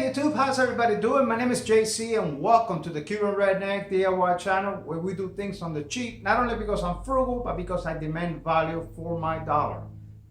Hey YouTube, how's everybody doing? My name is JC and welcome to the Cuban Redneck DIY channel where we do things on the cheap, not only because I'm frugal, but because I demand value for my dollar.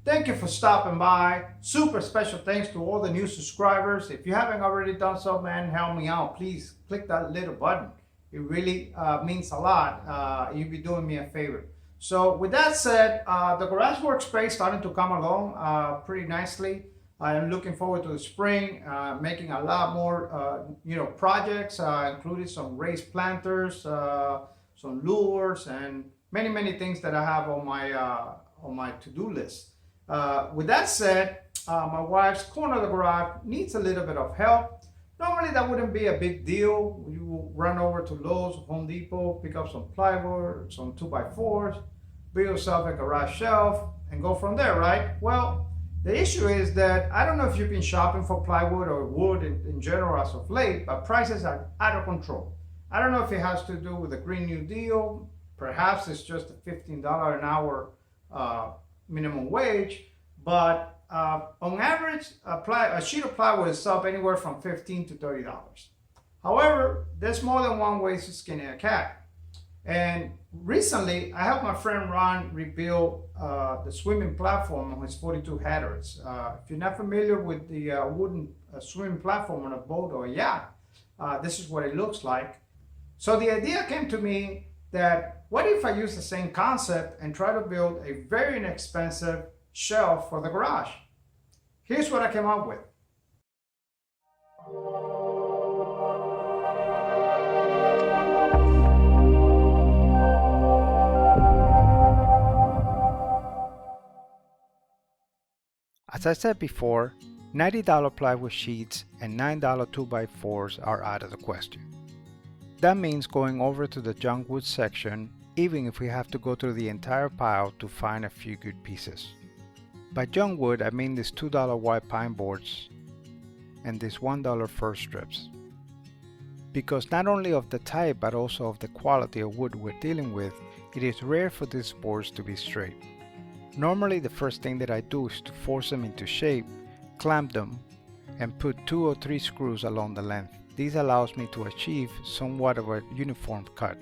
Thank you for stopping by. Super special thanks to all the new subscribers. If you haven't already done so, man, help me out. Please click that little button. It really means a lot. You'll be doing me a favor. So with that said, the garage workspace starting to come along pretty nicely. I am looking forward to the spring, making a lot more, projects, including some raised planters, some lures, and many things that I have on my to-do list. With that said, my wife's corner of the garage needs a little bit of help. Normally that wouldn't be a big deal. You will run over to Lowe's, Home Depot, pick up some plywood, some 2x4s, build yourself a garage shelf, and go from there, right? Well, the issue is that I don't know if you've been shopping for plywood or wood in general as of late, but prices are out of control. I don't know if it has to do with the Green New Deal. Perhaps it's just a $15 an hour minimum wage, but on average, a sheet of plywood is up anywhere from $15 to $30. However, there's more than one way to skin a cat. And recently, I helped my friend Ron rebuild the swimming platform on his 42 Hatteras. If you're not familiar with the wooden swimming platform on a boat or a yacht, this is what it looks like. So the idea came to me that what if I use the same concept and try to build a very inexpensive shelf for the garage? Here's what I came up with. As I said before, $90 plywood sheets and $9 2x4s are out of the question. That means going over to the junk wood section, even if we have to go through the entire pile to find a few good pieces. By junk wood, I mean these $2 white pine boards and these $1 fir strips. Because not only of the type but also of the quality of wood we're dealing with, it is rare for these boards to be straight. Normally the first thing that I do is to force them into shape, clamp them, and put 2 or 3 screws along the length. This allows me to achieve somewhat of a uniform cut.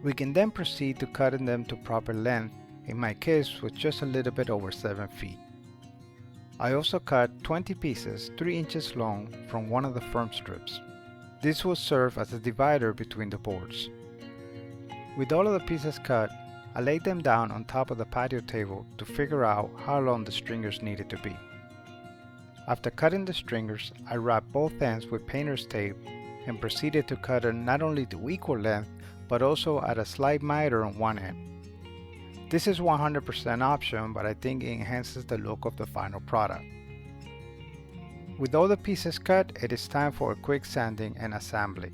We can then proceed to cutting them to proper length, in my case with just a little bit over 7 feet. I also cut 20 pieces 3 inches long from one of the firm strips. This will serve as a divider between the boards. With all of the pieces cut, I laid them down on top of the patio table to figure out how long the stringers needed to be. After cutting the stringers, I wrapped both ends with painter's tape and proceeded to cut them not only to equal length, but also at a slight miter on one end. This is 100% option, but I think it enhances the look of the final product. With all the pieces cut, it is time for a quick sanding and assembly.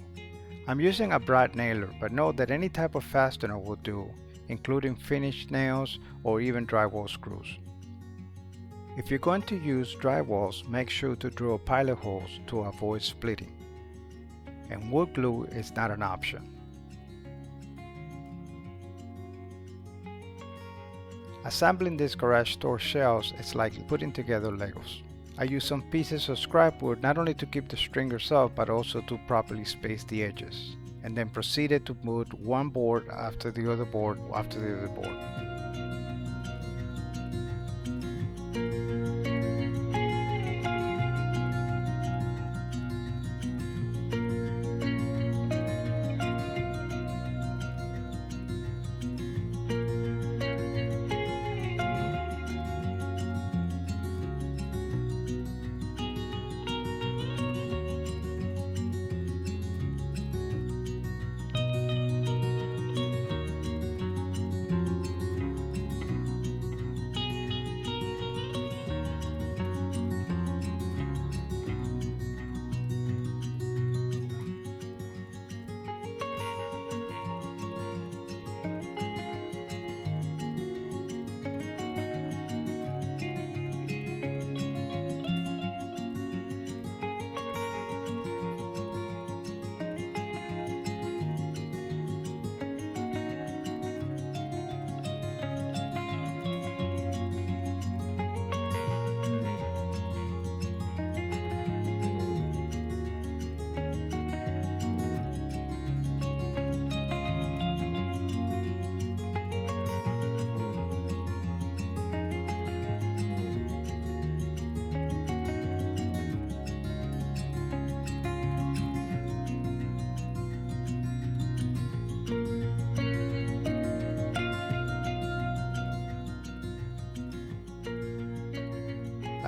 I'm using a brad nailer, but note that any type of fastener will do, including finished nails or even drywall screws. If you're going to use drywalls, make sure to drill pilot holes to avoid splitting. And wood glue is not an option. Assembling these garage door shelves is like putting together Legos. I use some pieces of scrap wood not only to keep the stringers up but also to properly space the edges, and then proceeded to put one board after the other board after the other board.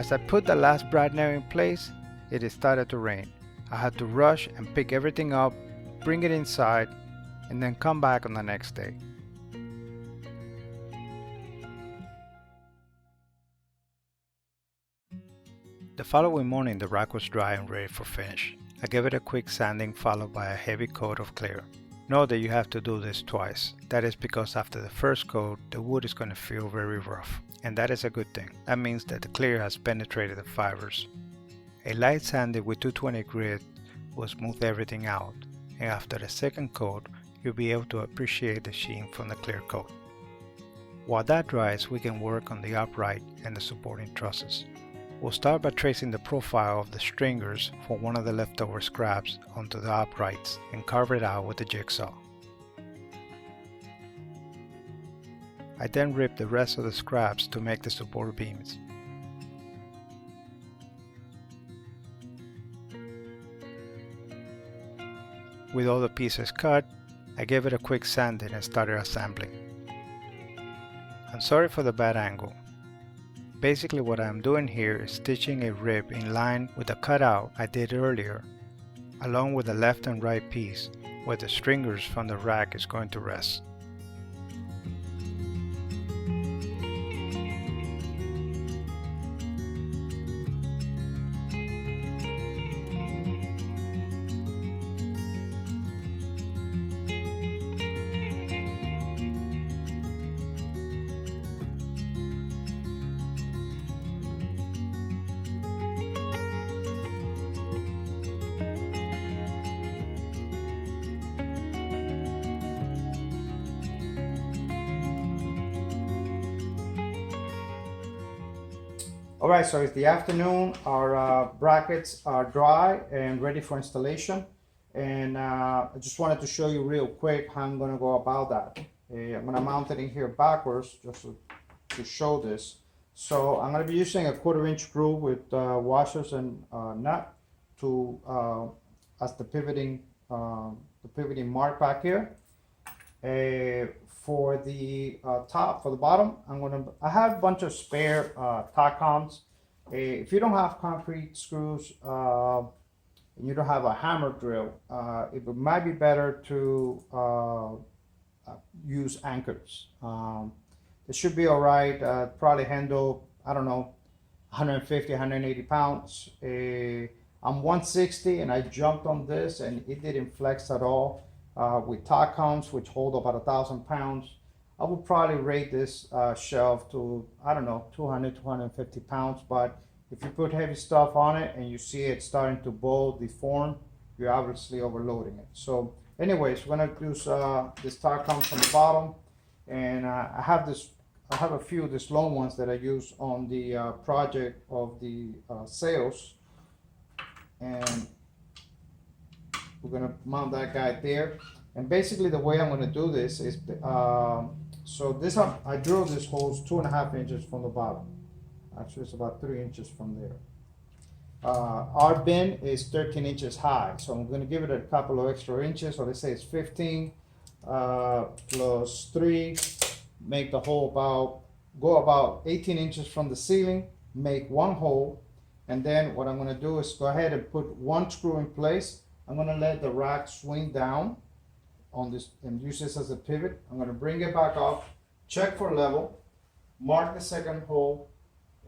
As I put the last brad nail in place, it started to rain. I had to rush and pick everything up, bring it inside, and then come back on the next day. The following morning the rack was dry and ready for finish. I gave it a quick sanding followed by a heavy coat of clear. Note that you have to do this twice. That is because after the first coat, the wood is going to feel very rough. And that is a good thing. That means that the clear has penetrated the fibers. A light sanding with 220 grit will smooth everything out. And after the second coat, you'll be able to appreciate the sheen from the clear coat. While that dries, we can work on the upright and the supporting trusses. We'll start by tracing the profile of the stringers for one of the leftover scraps onto the uprights and carve it out with the jigsaw. I then rip the rest of the scraps to make the support beams. With all the pieces cut, I gave it a quick sanding and started assembling. I'm sorry for the bad angle. Basically what I'm doing here is stitching a rib in line with the cutout I did earlier, along with the left and right piece where the stringers from the rack is going to rest. Alright, so it's the afternoon. Our brackets are dry and ready for installation. And I just wanted to show you real quick how I'm going to go about that. I'm going to mount it in here backwards just to show this. So I'm going to be using a 1/4-inch groove with washers and nut to as the pivoting mark back here. For the top, for the bottom, I have a bunch of spare tack-ons. If you don't have concrete screws and you don't have a hammer drill, it might be better to use anchors. It should be all right. Probably handle, I don't know, 150, 180 pounds. I'm 160 and I jumped on this and it didn't flex at all. With tack-ons, which hold about 1,000 pounds, I would probably rate this shelf to, I don't know, 200, 250 pounds. But if you put heavy stuff on it and you see it starting to bow, deform, you're obviously overloading it. So anyways, we're gonna use this tack-ons from the bottom, and I have a few of these long ones that I use on the project of the sails, and we're gonna mount that guy there. And basically the way I'm gonna do this is, so this I drilled this holes 2.5 inches from the bottom. Actually, it's about 3 inches from there. Our bin is 13 inches high, so I'm gonna give it a couple of extra inches. So let's say it's 15 plus 3, make the hole go about 18 inches from the ceiling, make one hole, and then what I'm gonna do is go ahead and put one screw in place. I'm going to let the rack swing down on this and use this as a pivot. I'm going to bring it back up, check for level, mark the second hole,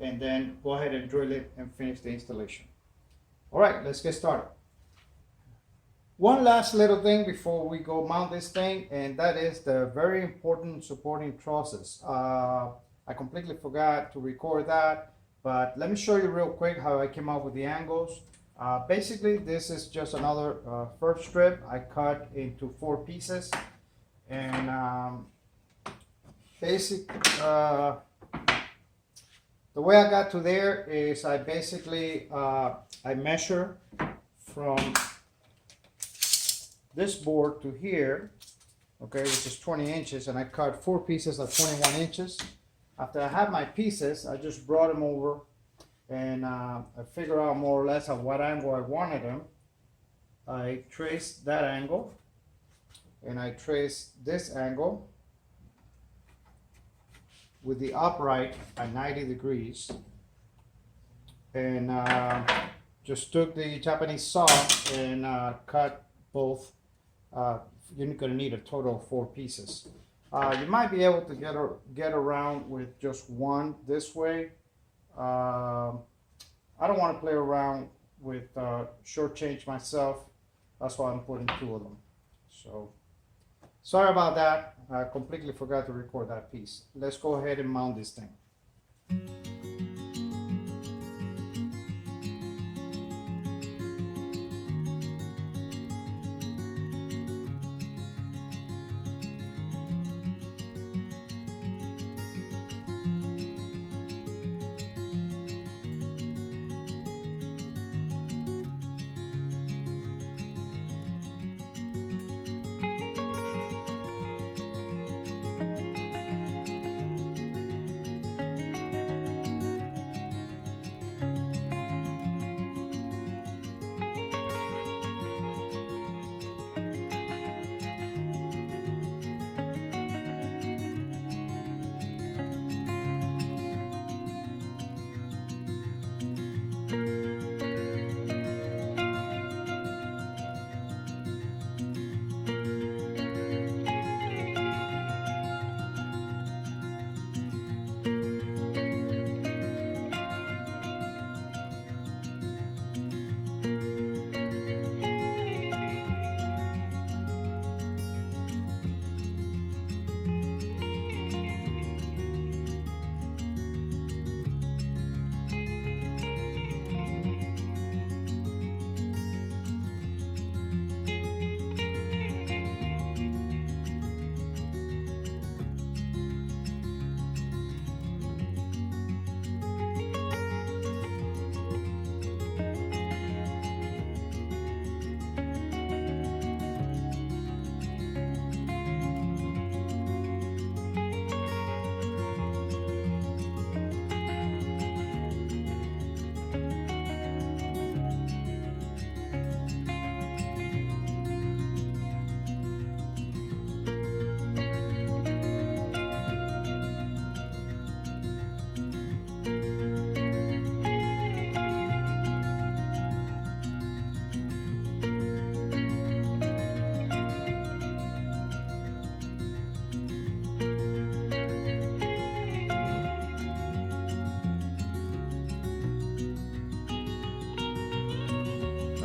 and then go ahead and drill it and finish the installation. All right, let's get started. One last little thing before we go mount this thing, and that is the very important supporting trusses. I completely forgot to record that, but let me show you real quick how I came up with the angles. Basically, this is just another first strip I cut into 4 pieces, and the way I got to there is I basically I measure from this board to here, okay, which is 20 inches, and I cut 4 pieces of 21 inches. After I had my pieces, I just brought them over and I figure out more or less at what angle I wanted them. I traced that angle, and I traced this angle with the upright at 90 degrees. and just took the Japanese saw and cut both. You're going to need a total of 4 pieces. You might be able to get around with just one this way. I don't want to play around with shortchange myself. That's why I'm putting 2 of them. So sorry about that. I completely forgot to record that piece. Let's go ahead and mount this thing.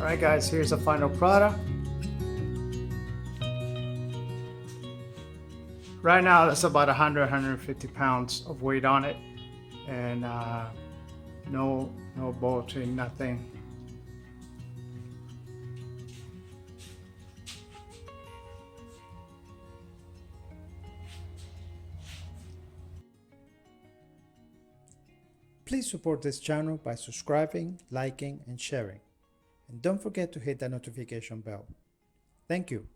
All right, guys, here's the final product. Right now, that's about 150 pounds of weight on it, and no bolting, nothing. Please support this channel by subscribing, liking, and sharing. And don't forget to hit that notification bell. Thank you.